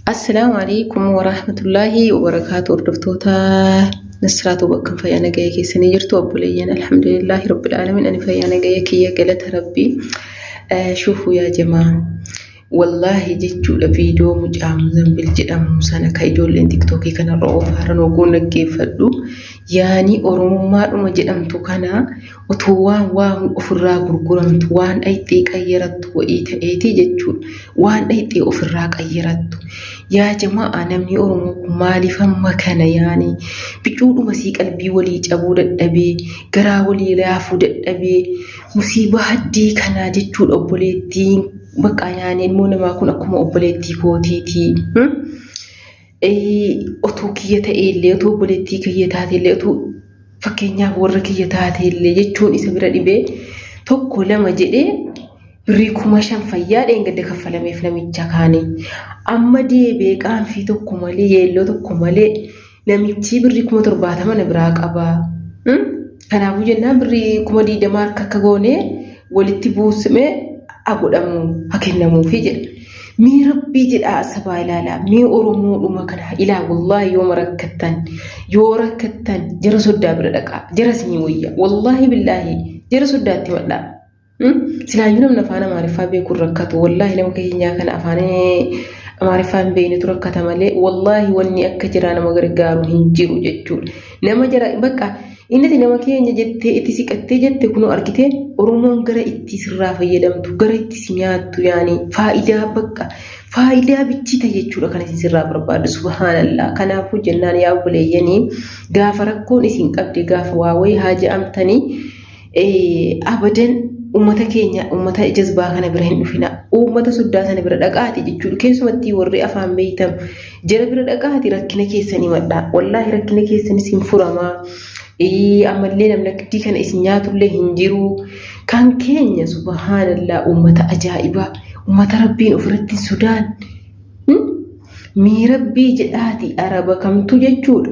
السلام عليكم ورحمة الله وبركاته. وردفتوتا نسرات وبكم فيانا جايكي سنجرتو أبوليين الحمد لله رب العالمين أنا فيانا جايكي يا قلت ربي. شوفوا يا جماعة والله جيتشو لفيديو مجامزن بالجدام سنة كايدول لين تيك توكي كان الرؤوف هرن وقولنا كيف فدو يعني أورمما ما جدام تو كان وتوان وان أفرا غرغرم وان أيتيك أيرت وإيتي جيتشو وان أيتي أفراك أيرت يا جماعة نمني أورمو مالي فما كان يعني بجود مسيك قلبي ولي جابو ددبي غرا ولي لافو ددبي مصيبة هدي كان جيتشو أبوليتين بقى يعني المونة ما أكون أكما أبوليتي كوتيتي أتوكية اللي أتو بوليتي كية تاتي اللي أتو فكينيا وركية تاتي اللي جتشون إسابرا ديبي توكو لما جدي بريكو مشان فياد إنك دكفل ميفلمي جاكاني أما ديبي كان في توكو مالي يلو توكو مالي نميتي بريكو مترباتا من براك أبا كان أبو جنا بريكو مدي دمار كاكاغوني ولتبوسمي أقول أمو هكذا فيجل مي ربي جل أسبا إلى لا مي أرمو لما كان إلى والله يوم ركتن جرس الدابر لك جرس نيوية والله بالله جرس الداتي ولا سلاجنا من أفانا معرفة بيكون ركتو والله لو كهينيا كان أفاني معرفة بين تركت مالي والله واني أكجرانا مغرقارو هنجيرو جتشول نما جرا بكا إنتي نما كينيا جتة إتسيك أتجت كنو أركتين أرمون غرا إتسرا فيدمتو غرا إتسمياتو يعني فائدة بيتشيتا جتشولا كان إتسرا برباد سبحان الله كان أفو جنان يا أبوليني غافركون إسين قبدي غاف واوي هاجي أمتني أبداً ummata keenya ummata jazbaa kana bira hin dhufina ummata soddaa sana bira dhaqaati jechuudha keessumatti warri afaan beeytam jara bira dhaqaati rakkina keessanii madda wallahi rakkina keessanii sin furamaa amallee namni akkii kana isin nyaatullee hin jiru kan keenya subhanallah ummata ajaa'ibaa ummata rabbiin ofirratti sodaan mii rabbii jedhaati araba kamtu jechuudha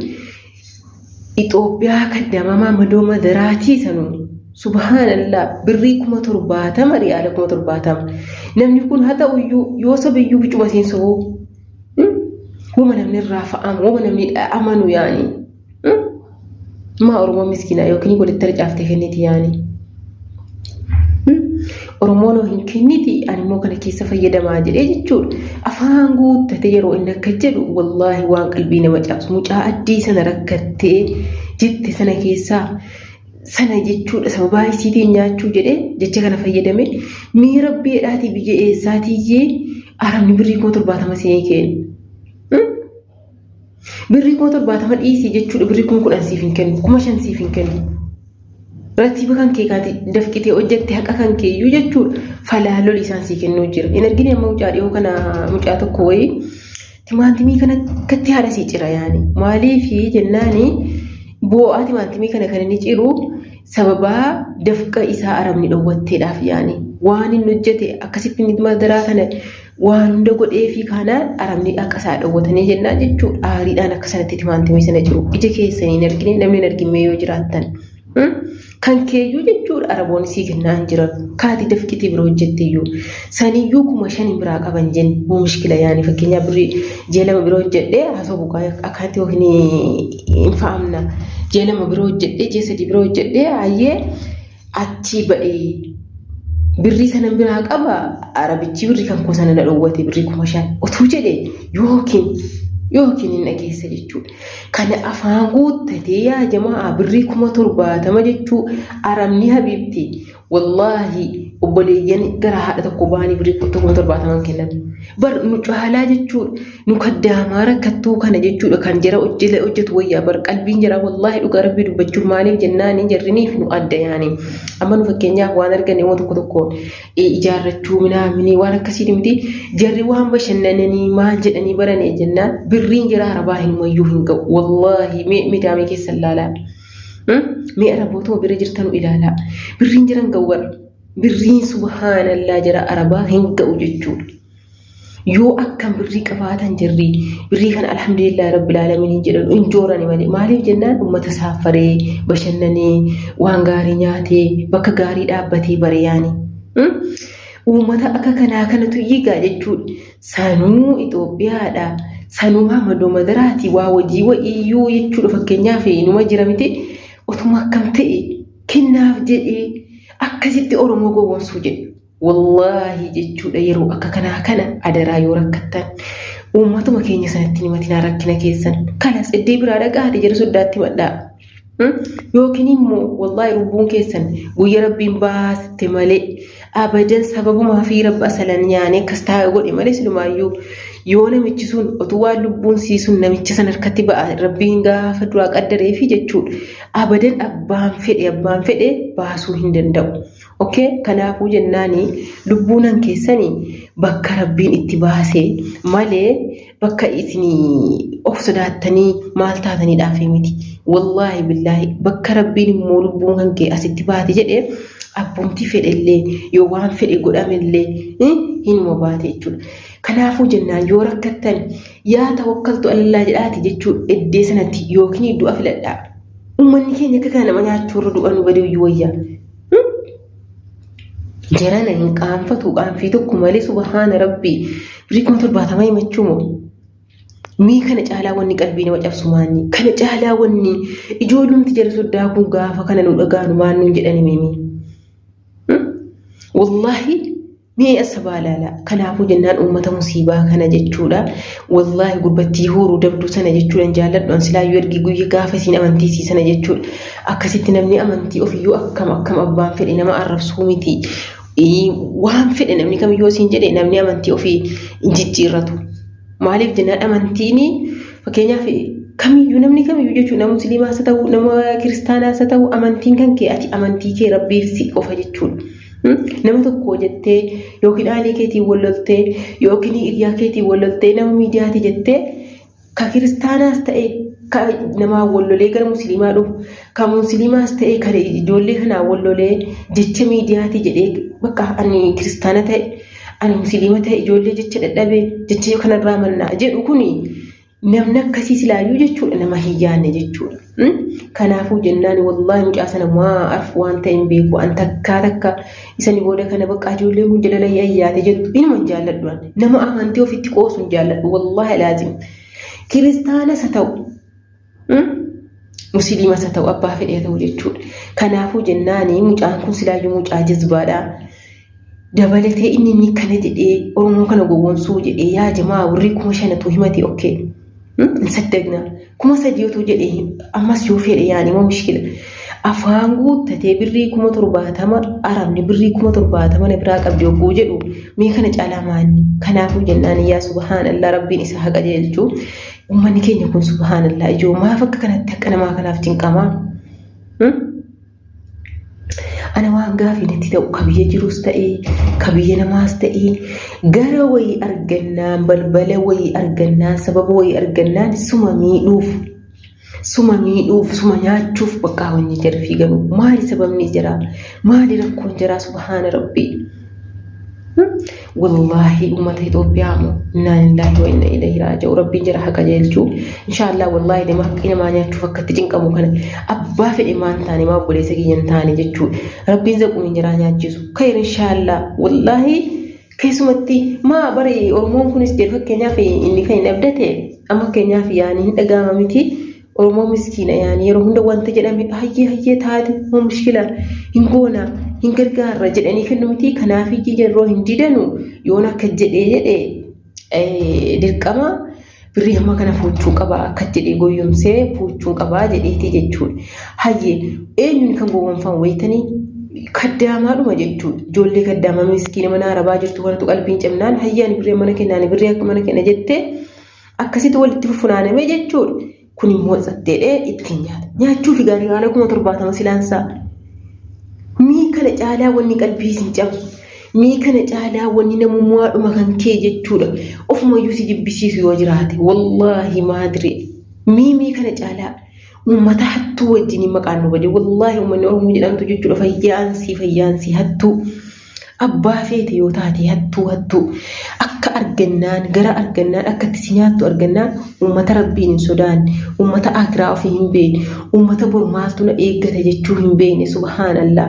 Itoophiyaa kaddamamaa madoo madaraatii sanuu subhanallah birrii kuma torbaatama riyaala kuma torbaatama namni kun hata uyyu yoo sabiyyuu bicuma seenso wama namni rafa'am wama namni amanu yani ma oromo miskina yookiin walitti rajaaftee kenniti yani oromoon hin kenniti animmoo kana keessa fayyadamaa jedhee jechuudha afaan guuttate yeroo inni akka jedhu wallahi waan qalbii nama cabsu mucaa addii sana rakkattee jette sana keessaa sana jechuudha sababa isiitiin nyaachuu jedhee jecha kana fayyadame mii rabbii dhaati biyya eessaatiyyee aramni birrii kuma torbaatama seenee kennu birrii kuma torbaatama dhiisii jechuudha birrii kuma 10 siif hin kennu kuma 5 siif hin kennu rattiba kan kee kaati dafqitee hojjette haqa kan keeyyuu jechuudha falaalol isaan sii kennuu jira hin argine amma mucaa dhiyoo kana mucaa tokko wayii timaatimii kana katti haadha sii cira yaani maaliifi jennaani bu'aa timaatimii kana kan inni ciru sababa dafqa isaa aramni dhowwatteedhaaf yaani waan inni hojjete akkasitti madaraa kana waan hunda godhee fi kana aramni akka isaa dhowwatanii jennaa jechuudha aariidhaan akka sanatti timaatimii sana jiru ija keessanii hin argine namni hin argine yoo jiraattan kan keeyyuu jechuudha araboonni sii kennaa hin jiran kaati dafqitii bira hojjetteeyyuu saniyyuu kuma 5 biraa qaban jenni boo mushkila yaani fakkeenyaaf birrii jeelama bira hojjedhee haasoo bukaa akkaatti yookiin hin fa'amna jeelama bira hojjedhee jeesadi bira hojjedhee ayyee achi ba'ee birrii sana biraa qaba arabichi birrii kan koo sana na dhowwate birrii kuma 5 otuu jedhee yookiin hin dhageessa jechuudha kana afaan guuttatee yaa jamaa birrii kuma 70 jechuu aramni habiibti wallahi obboleeyyan gara haadha tokko baanii birrii kuma 70 kennan bar nu caalaa jechuudha nu kaddaamaa rakkattuu kana jechuudha kan jara hojjetu wayyaa bar qalbiin jara wallahi dhugaa rabbii dubbachuuf maaliif jennaanii jarriniif nu adda yaani amma nu fakkeenyaaf waan arganne waan tokko ijaarrachuu minaaminii waan akkasii miti jarri waan bashannananii maal jedhanii barane jennaan birriin jara arabaa hin mayyuu hin ga'u wallahi midaamee keessa ilaalaa mee arabootoo bira jirtanu ilaalaa birriin jiran ga'u birriin subhanallah jara arabaa hin ga'u jechuudha yoo akkam birrii qabaatan jirri birrii kana alhamdulillah rabbil alamin jedhan injoorani malee maaliif jennaan ummata saafaree bashannanee waan gaarii nyaatee bakka gaarii dhaabbatee bare yaani uummata akka kanaa kanatu yigaa jechuudha. Sanuu Itoophiyaadha. Sanuu Mahamadoo Madaraati waa wajii wa'iyyuu jechuudha. Fakkeenyaaf numa jira miti otuma akkam ta'e kennaaf jedhee akkasitti Oromoo gowwoomsuu jedhu. Wallaahi jechuudha yeroo akka kanaa kana adaraa yoo rakkattan uummatuma keenya sanatti himatinaa rakkina keessan kanas iddee biraa dhaqaate jara soddaatti madhaa. Yookiin immoo wallaahi lubbuun keessan guyya rabbiin baaste malee abadan sababumaa fi rabba asalan nyaanee akkas taa'e godhe malee silumaayyuu yoo namichi sun otuu waan lubbuun siisuun namicha san harkatti ba'a rabbiin gaafa duraa qaddaree fi jechuudha. Abadan abbaan fedhe baasuu hin danda'u. Okay, kanaafuu jennaani lubbuunan keessanii bakka rabbiin itti baasee malee bakka isinii of sodaattanii maal taatanii dhaafee miti. Wallaahi billaahi bakka rabbiin immoo lubbuun kan kee asitti baate jedhee abbumti fedhellee yoo waan fedhe godhamellee hinuma baate jechuudha. Kanaafuu jennaan yoo rakkattan yaa tawakkaltu alallaa jedhaati jechuudha iddee sanatti yookiin du'a filadhaa. Uummanni keenya akka kana nama nyaachuurra du'a nu baduu wayyaa. Jarana hin qaanfatu qaanfii tokko malee subhaana rabbii birii 70 himachuu moo mii kana caalaa wanni qalbii nama cabsu maanni kana caalaa wanni ijoollumti jara soddaa kun gaafa kana nu dhagaanu maannuun jedhani mimi wallahi mii asabaalala kanaafuu jennaan uummata musiibaa kana jechuudha. Wallahi gurbattii horuu dabduu sana jechuudha jaalladhu an silaayyuu ergi guyya gaafa isin amantii sana jechuudha. Akkasitti namni amantii ofiyyuu akkam abbaan fedhe nama arrabsuu miti. Waan fedhe namni kamiyyuu siin jedhe namni amantii ofii jijjiirratu. Maaliif jennaan amantiin fakkeenyaaf kamiyyuu namni kamiyyuu jechuudha nama musliimaas haa ta'u nama kiristaanaas haa ta'u amantiin kan kee ati amantii kee rabbiif si qofa jechuudha. Nama tokko jettee yookiin aalii keetiin walloltee yookiin hiriyaa keetiin walloltee nama miidiyaati jettee ka kiristaanaas ta'e ka namaa wallolee gara musliimaa dhufu ka musliimaas ta'e ka ijoollee kanaa wallolee jecha miidiyaati jedhee bakka ani kiristaana ta'e ani musliima ta'e ijoollee jecha dadhabee jecha kanarraa mannaa jedhu kuni namni akkasii silaayyuu jechuudha nama hin yaanne jechuudha. Kanaafuu jennaan wallaahi mucaa sana maa arfu waan ta'e hin beeku an takka isani booda kana bakka ijoolleen kun jalala yaayyaate jettu inuma jaalladhu nama amantii ofitti qoosuun jaalladhu wallaahi laazim kiristaanas haa ta'u musliimas haa ta'u abbaa fedhee ta'u jechuudha. Kanaafuu jennaani mucaan kun silaayyuu mucaa jazbaadha. Dabalatee inni kana jedhee Oromoo kana gowwoomsuu jedhee yaa jamaa warri 5,000 himate okay. Saddagna 3,000 jedhee ammas yoo fedhe yaani moo mushkila afaan guuttatee birrii 70,000 arabni birrii 70,000 na biraa qabdi oguu jedhu mee kana caalaa maanni. Kanaafuu jennaan yaa subhaanallah rabbiin isa haqa jeelchuu uummanni keenya kun subhaanallah ijoo maaf akka kanatti akka namaa kanaaf cinqamaa. Ana waan gaafii natti ta'u ka biyya jiruus ta'ee ka biyya namaas ta'ee gara wayii argannaan balbala wayii argannaan sababa wayii argannaan suma miidhuuf suma nyaachuuf bakka wanni jarfii ganu maali sababni jira maali rakkoon jira subhaana rabbii. Wallahi ummata Itoophiyaa moo inna lillahi wa inna ilaihi raaji'uun rabbiin jira haqa jeelchuu inshallah wallahi nama haqqi namaa nyaachuuf akkatti cinqamu kana abbaa fedhe maan taane maa obboleessa kiyyan taane jechuudha. Rabbiin zaquun jira nyaachisu khayr inshallah wallahi keessumatti maa bare Oromoon kunis jedhu fakkeenyaaf inni kan hin abdate amma fakkeenyaaf yaani hin dhagaama miti Oromoo miskiina yaani yeroo hunda wanta jedhame hayyee taate moo mushkila hin goona hin gargaarra jedhanii kennu miti. Kanaaf yeroo hin didanu yoon akka jedhee dirqama birrii amma kana fuuchuu qaba akka jedhee goyyomsee fuuchuu qaba jedheeti jechuudha. Hayyee eenyuun kan gowwoomfan wayitanii kaddaamaadhuma jechuudha. Ijoollee kaddaama miskiina mana arabaa jirtu kanatu qalbiin cimnaan hayyaan birrii mana kennaan birrii akka mana kenna jettee akkasitti walitti funaaname jechuudha. Kun immoo satteedhee ittiin nyaata nyaachuuf gaarii haala 70,000 silaansaa. Mii kana caalaa wanni qalbii isin cabsu mii kana caalaa wanni namummaadhuma kan kee jechuudha. Ofumayyuu si jibbisiisu yoo jiraate wallahi maadire mii kana caalaa uummata hattuu wajjin maqaan nu bade wallahi uummanni Oromoo jedhamtu jechuudha. Fayyaansii hattuu abbaa feete yoo taate hattuu akka argannaan gara argannaan akkatti si nyaattu argannaan uummata rabbiin hin sodaanne uummata akiraa ofii hin beekne uummata bormaaltu na eeggata jechuu hin beekne subhaanallah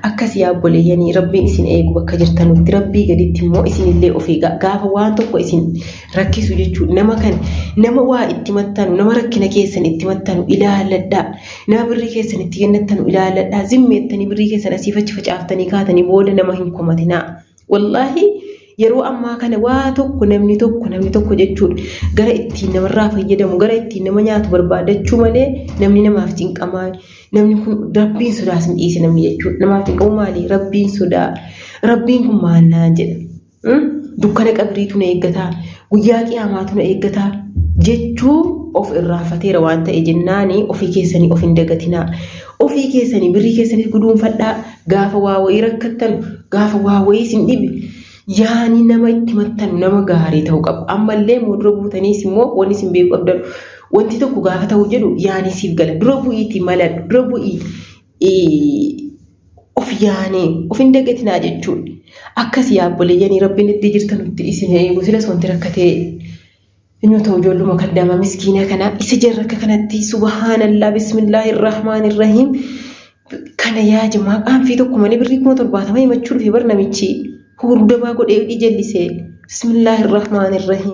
akkas yaa obboleeyyanii rabbiin isin eegu bakka jirtanutti rabbii gaditti immoo isinillee ofii gaafa waan tokko isin rakkisu jechuudha nama waa itti mattanu nama rakkina keessan itti mattanu ilaaladhaa nama birrii keessan itti kennattanu ilaaladhaa zimmeettanii birrii keessan asiif achi facaaftanii kaatanii booda nama hin komatinaa wallahi yeroo ammaa kana waa tokko namni tokko jechuudha gara ittiin namarraa fayyadamu gara ittiin nama nyaatu barbaadachuu malee namni namaaf cinqamaa namni kun rabbiin sodaa sin dhiise namni jechuudha namaaf cinqamu maali rabbiin sodaa rabbiin kun maal naan jedha dukkana qabriitu na eeggataa guyyaa qiyaamaatu na eeggataa jechuu of irraafateera waan ta'e jennaani ofii keessanii of hin dagatinaa ofii keessanii birrii keessanii guduunfadhaa gaafa waa wayii rakkattan gaafa waa wayii sin dhibe yaani nama itti mattanu nama gaarii ta'uu qabu ammallee moo dura buutaniis immoo wanni isin beeku qabdan wanti tokko gaafa ta'uu jedhu yaani siif gala dura bu'iitii maladhu dura bu'ii of yaanii of hin dagatinaa jechuudha akkas yaa obboleeyyanii rabbiin itti jirtanutti isin eegu silas wanti rakkatee inuu ta'u ijoolluma kaddaama miskiina kana isa jarrakka kanatti subhaanallah bismillahirrahmanirrahiim kana yaa jamaa qaanfii tokko malee birrii 70 himachuu dhufe bar namichi hurdamaa godhee jallisee bismillahirrahmanirrahiim